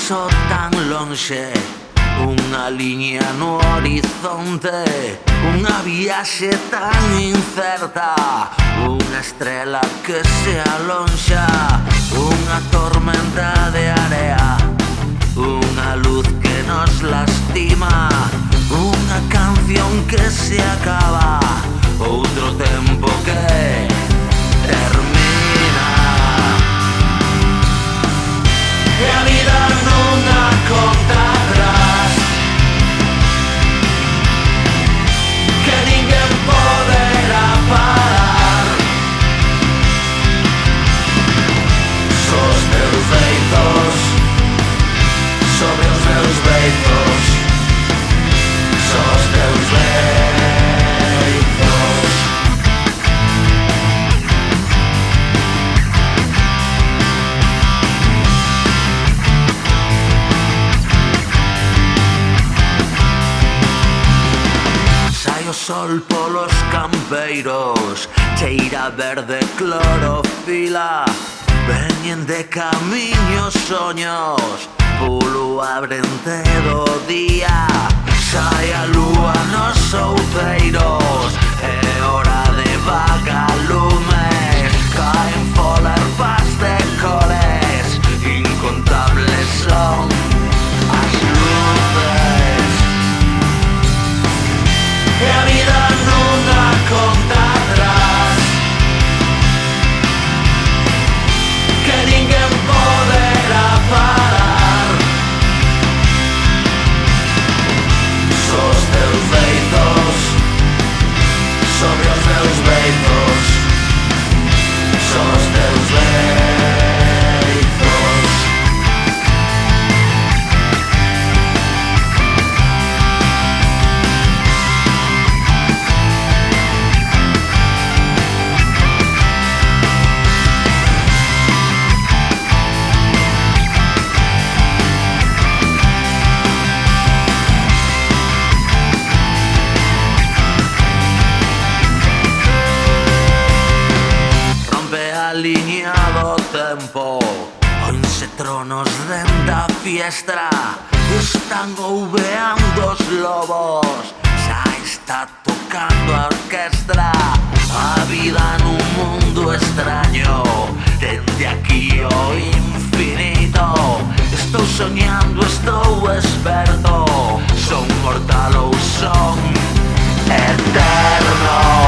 so tan longe, unha liña no horizonte, unha viaxe tan incerta, unha estrela que se alonxa, unha tormenta de area, unha luz que nos lastima, unha canción que se acaba, outro tempo que termina. E a vida non a conta atrás, que ninguén poderá parar. Sos teus feitos sobre os meus beizos, sos teus beizos. Sai o sol polos campeiros, cheira verde clorofila, veñen de camiños soños, pulo abrente do día. Sai a lúa nos outeiros, é hora de vagalumes, caen folerpas de cores, incontables son as luces. E a vida non a conta atrás, que ninguén poderá parar. Sos teus feitos sobre os meus beizos, sos teus beizos. Alineado tempo, onse tronos dende a fiestra, están ouveando os lobos, xa está tocando a orquestra. A vida nun mundo extraño, dende aquí ao infinito. Estou soñando, estou esperto, son mortal ou son eterno.